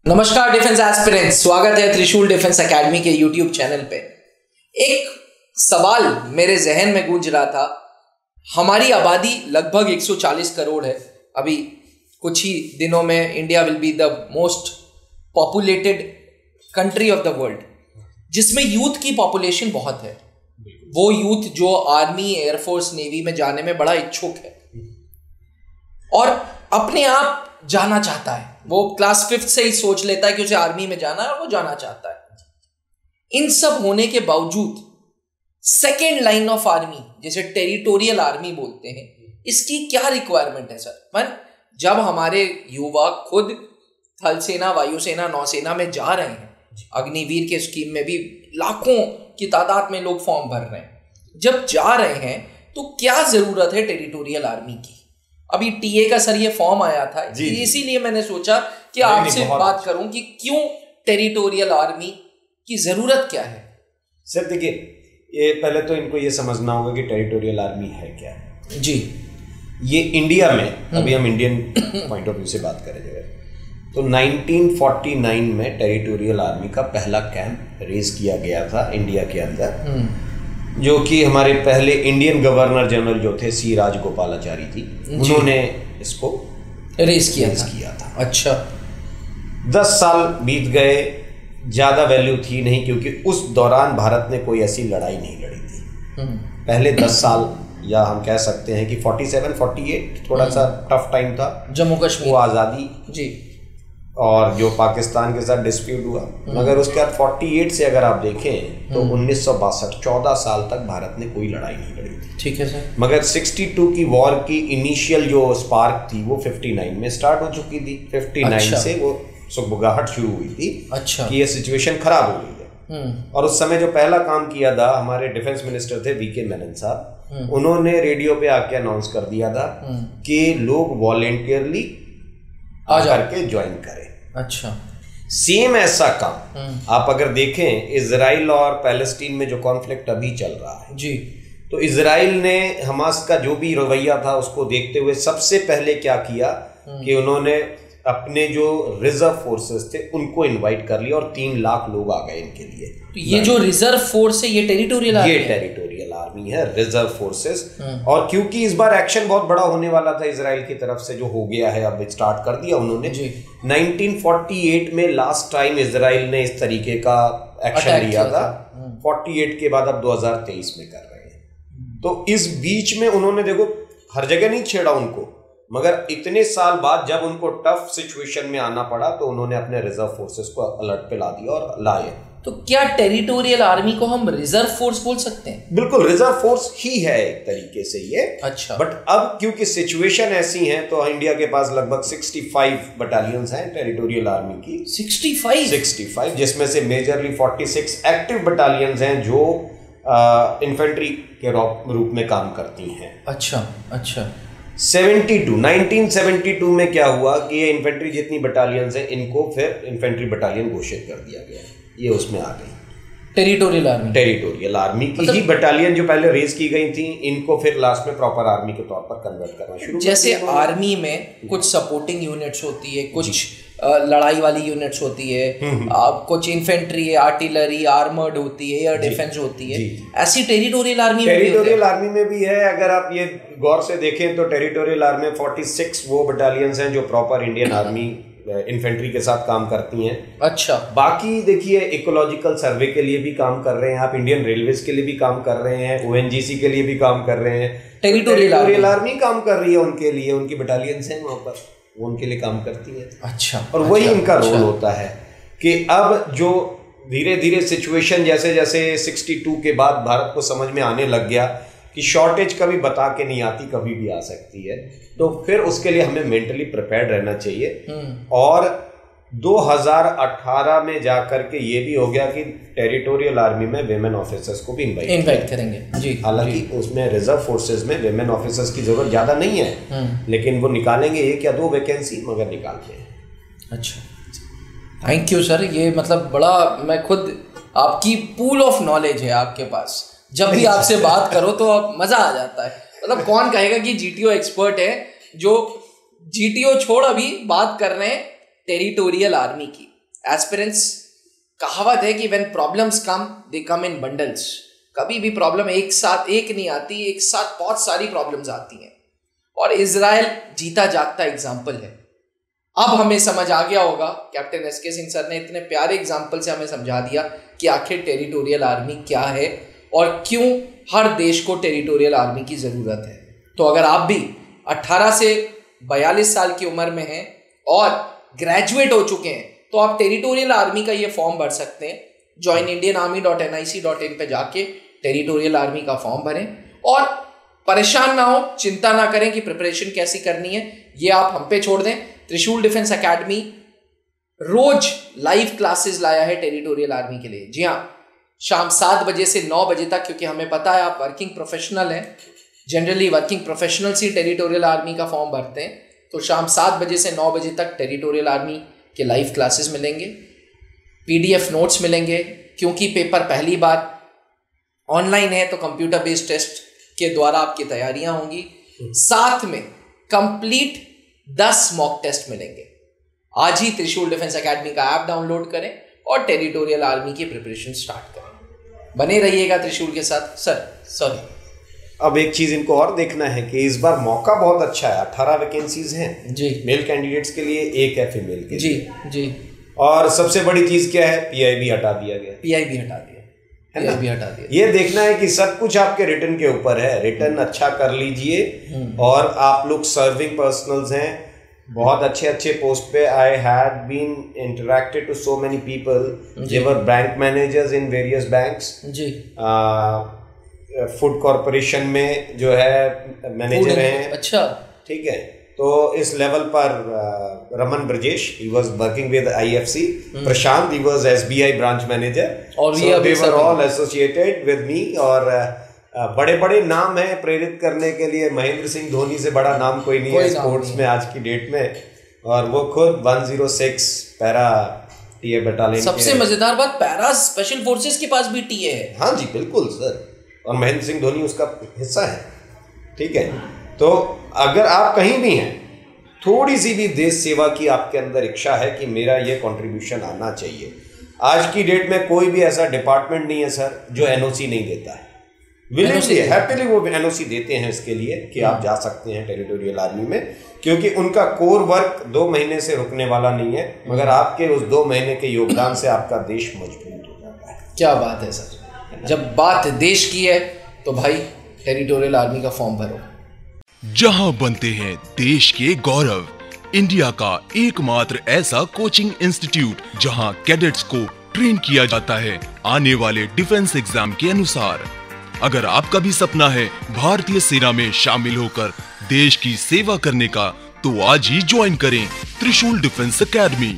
नमस्कार defence aspirants, स्वागत है त्रिशूल डिफेंस एकेडमी के यूट्यूब चैनल पे। एक सवाल मेरे जहन में गूंज रहा था। हमारी आबादी लगभग 140 करोड़ है। अभी कुछ ही दिनों में India will be the most populated country of the world, जिसमें यूथ की पॉपुलेशन बहुत है। वो यूथ जो आर्मी, एयरफोर्स, नेवी में जाने में बड़ा इच्छुक है और अपने आप जाना चाहता है। वो क्लास 5th से ही सोच लेता है कि उसे आर्मी में जाना है और वो जाना चाहता है। इन सब होने के बावजूद सेकेंड लाइन ऑफ आर्मी, जिसे टेरिटोरियल आर्मी बोलते हैं, इसकी क्या रिक्वायरमेंट है सर? जब हमारे युवा खुद थल सेना, वायुसेना, नौसेना में जा रहे हैं, अग्निवीर के स्कीम में भी लाखों की तादाद में लोग फॉर्म भर रहे हैं, जब जा रहे हैं तो क्या जरूरत है टेरिटोरियल आर्मी की? अभी टीए का सर ये फॉर्म आया था, इसीलिए मैंने सोचा कि आपसे बात करूं कि क्यों टेरिटोरियल आर्मी की जरूरत क्या है। सर देखिए, ये पहले तो इनको ये समझना होगा कि टेरिटोरियल आर्मी है क्या जी। ये इंडिया में, अभी हम इंडियन पॉइंट ऑफ व्यू से बात करें तो 1949 में टेरिटोरियल आर्मी का पहला कैंप रेज किया गया था इंडिया के अंदर, जो कि हमारे पहले इंडियन गवर्नर जनरल जो थे सी राजगोपालाचारी थी, उन्होंने इसको रेज किया था। अच्छा। 10 साल बीत गए, ज़्यादा वैल्यू थी नहीं, क्योंकि उस दौरान भारत ने कोई ऐसी लड़ाई नहीं लड़ी थी। पहले 10 साल, या हम कह सकते हैं कि 47-48 थोड़ा सा टफ टाइम था। जम्मू कश्मीर वो आज़ादी जी और जो पाकिस्तान के साथ डिस्प्यूट हुआ, मगर उसके बाद 48 से अगर आप देखें तो 1962 14 साल तक भारत ने कोई लड़ाई नहीं लड़ी थी। ठीक है सर। मगर 62 की वॉर की इनिशियल जो स्पार्क थी वो 59 में स्टार्ट हो चुकी थी। 59 से वो सुगबुगाहट शुरू हुई थी। अच्छा। कि ये सिचुएशन खराब हो गई है। और उस समय जो पहला काम किया था, हमारे डिफेंस मिनिस्टर थे वीके मेनन साहब, उन्होंने रेडियो पे आके अनाउंस कर दिया था कि लोग वॉलेंटियरली आकर के ज्वाइन करें। अच्छा। सेम ऐसा काम आप अगर देखें, इजराइल और पैलेस्टीन में जो कॉन्फ्लिक्ट अभी चल रहा है जी, तो इजराइल ने हमास का जो भी रवैया था उसको देखते हुए सबसे पहले क्या किया कि उन्होंने अपने जो रिजर्व फोर्सेस थे उनको इनवाइट कर लिया और 3 लाख लोग आ गए इनके लिए। तो ये जो रिजर्व फोर्स है, ये टेरिटोरियल आर्मी है, रिजर्व फोर्सेस। और क्योंकि इस बार एक्शन बहुत बड़ा होने वाला था इजराइल की तरफ से, जो हो गया है, अब स्टार्ट कर दिया उन्होंने। 1948 में लास्ट टाइम इजराइल ने इस तरीके का एक्शन लिया था। 48 के बाद अब 2023 में कर रहे हैं। तो इस बीच में उन्होंने, देखो, हर जगह नहीं छेड़ा उनको, मगर इतने साल बाद जब उनको टफ सिचुएशन में आना पड़ा तो उन्होंने अपने रिजर्व फोर्सेस को अलर्ट पे ला दिया और लाए। तो क्या टेरिटोरियल आर्मी को हम रिजर्व फोर्स बोल सकते हैं? बिल्कुल, रिजर्व फोर्स ही है एक तरीके से ये। अच्छा। बट अब क्योंकि सिचुएशन ऐसी है तो इंडिया के पास लगभग 65 बटालियंस हैं टेरिटोरियल आर्मी की। 65, जिसमें से मेजरली 46 एक्टिव बटालियंस हैं जो इन्फेंट्री के रूप में काम करती हैं। अच्छा। 1972 में क्या हुआ कि ये इन्फेंट्री जितनी बटालियंस हैं इनको फिर इन्फेंट्री बटालियन घोषित कर दिया गया। ये उसमें आ गई टेरिटोरियल आर्मी की ही बटालियन जो पहले रेज की गई थी, इनको फिर लास्ट में प्रॉपर आर्मी के तौर पर कन्वर्ट करना शुरू। जैसे आर्मी में कुछ सपोर्टिंग यूनिट्स होती है, कुछ लड़ाई वाली यूनिट्स होती है, कुछ इन्फेंट्री है, आर्टिलरी, आर्मर्ड होती है, एयर डिफेंस होती है, ऐसी टेरिटोरियल आर्मी में भी है। अगर आप ये गौर से देखें तो टेरिटोरियल आर्मी में 46 वो बटालियंस हैं जो प्रॉपर इंडियन आर्मी इन्फेंट्री के साथ काम करती हैं। अच्छा। बाकी देखिए, इकोलॉजिकल सर्वे के लिए भी काम कर रहे हैं आप, इंडियन रेलवेज के लिए भी काम कर रहे हैं, ओएनजीसी के लिए भी काम कर रहे हैं। टेरिटोरियल आर्मी काम कर रही है उनके लिए, उनकी बटालियंस हैं वहां पर, वो उनके लिए काम करती है। अच्छा। और वही इनका रोल होता है कि अब जो धीरे धीरे सिचुएशन जैसे जैसे 62 के बाद भारत को समझ में आने लग गया कि शॉर्टेज कभी बता के नहीं आती, कभी भी आ सकती है, तो फिर उसके लिए हमें मेंटली प्रिपेयर्ड रहना चाहिए। और 2018 में जाकर के ये भी हो गया कि टेरिटोरियल आर्मी में विमेन ऑफिसर्स को भी इनवाइट करेंगे जी। हालांकि उसमें रिजर्व फोर्सेस में विमेन ऑफिसर्स की जरूरत ज्यादा नहीं है, लेकिन वो निकालेंगे 1 या 2 वैकेंसी, मगर निकालते हैं। अच्छा, थैंक यू सर। ये मतलब बड़ा, मैं खुद, आपकी पूल ऑफ नॉलेज है आपके पास, जब भी आपसे बात करो तो मजा आ जाता है। मतलब कौन कहेगा कि जीटीओ एक्सपर्ट है, जो जीटीओ छोड़ अभी बात कर रहे हैं टेरिटोरियल आर्मी की। एस्पिरेंट्स, कहावत है कि when problems come they come in bundles. कभी भी प्रॉब्लम एक साथ एक नहीं आती, एक साथ बहुत सारी प्रॉब्लम्स आती हैं। और इजराइल जीता जागता एग्जाम्पल है। अब हमें समझ आ गया होगा, कैप्टन एसके सिंह सर ने इतने प्यारे एग्जाम्पल से हमें समझा दिया कि आखिर टेरिटोरियल आर्मी क्या है और क्यों हर देश को टेरिटोरियल आर्मी की ज़रूरत है। तो अगर आप भी 18 से 42 साल की उम्र में हैं और ग्रेजुएट हो चुके हैं तो आप टेरिटोरियल आर्मी का ये फॉर्म भर सकते हैं। joinindianarmy.nic.in पे जाके टेरिटोरियल आर्मी का फॉर्म भरें और परेशान ना हो, चिंता ना करें कि प्रिपरेशन कैसी करनी है, ये आप हम पे छोड़ दें। त्रिशूल डिफेंस एकेडमी रोज लाइव क्लासेस लाया है टेरिटोरियल आर्मी के लिए। जी हाँ, शाम 7 बजे से 9 बजे तक, क्योंकि हमें पता है आप वर्किंग प्रोफेशनल हैं। जनरली वर्किंग प्रोफेशनल्स ही टेरिटोरियल आर्मी का फॉर्म भरते हैं। तो शाम 7 बजे से 9 बजे तक टेरिटोरियल आर्मी के लाइव क्लासेस मिलेंगे, PDF नोट्स मिलेंगे, क्योंकि पेपर पहली बार ऑनलाइन है तो कंप्यूटर बेस्ड टेस्ट के द्वारा आपकी तैयारियां होंगी। साथ में कंप्लीट 10 मॉक टेस्ट मिलेंगे। आज ही त्रिशूल डिफेंस एकेडमी का ऐप डाउनलोड करें और टेरिटोरियल आर्मी की प्रिपरेशन स्टार्ट करें। बने रहिएगा त्रिशूल के साथ। सॉरी अब एक चीज इनको और देखना है कि इस बार मौका बहुत अच्छा है। 18 वैकेंसीज हैं जी मेल कैंडिडेट्स के लिए, 1 है फीमेल के जी लिए। जी। और सबसे बड़ी चीज क्या है, PIB हटा दिया गया। PIB हटा दिया, PIB हटा दिया। ये देखना है कि सब कुछ आपके रिटर्न के ऊपर है। रिटर्न अच्छा कर लीजिए और आप लोग सर्विंग पर्सनल्स हैं, बहुत अच्छे अच्छे पोस्ट पे। I had been interacted to so many people, they were bank managers in various banks जी। फूड कॉर्पोरेशन में जो है मैनेजर हैं। अच्छा, ठीक है। तो इस लेवल पर Raman Brajesh, he was working with IFC, Prashant, he was SBI branch manager, और they were all associated with me। और बड़े बड़े नाम हैं प्रेरित करने के लिए। महेंद्र सिंह धोनी से बड़ा नाम कोई नहीं है स्पोर्ट्स में आज की डेट में, और वो खुद 106 पैरा टीए बटालियन। सबसे मजेदार बात, पैरा स्पेशल फोर्सेस के पास भी टीए है। हाँ जी बिल्कुल सर, और महेंद्र सिंह धोनी उसका हिस्सा है। ठीक है, तो अगर आप कहीं भी हैं, थोड़ी सी भी देश सेवा की आपके अंदर इच्छा है कि मेरा ये कंट्रीब्यूशन आना चाहिए। आज की डेट में कोई भी ऐसा डिपार्टमेंट नहीं है सर जो NOC नहीं देता है। विलियमली हैप्पीली वो NOC देते हैं इसके लिए कि आप जा सकते हैं टेरिटोरियल आर्मी में, क्योंकि उनका कोर वर्क 2 महीने से रुकने वाला नहीं है, मगर आपके उस 2 महीने के योगदान से आपका देश मजबूत हो जाता है। क्या बात है सर, जब बात देश की है तो भाई टेरिटोरियल आर्मी का फॉर्म भरो। जहां बनते हैं देश के गौरव, इंडिया का एकमात्र ऐसा कोचिंग इंस्टीट्यूट जहां कैडेट्स को ट्रेन किया जाता है आने वाले डिफेंस एग्जाम के अनुसार। अगर आपका भी सपना है भारतीय सेना में शामिल होकर देश की सेवा करने का, तो आज ही ज्वाइन करें त्रिशूल डिफेंस एकेडमी।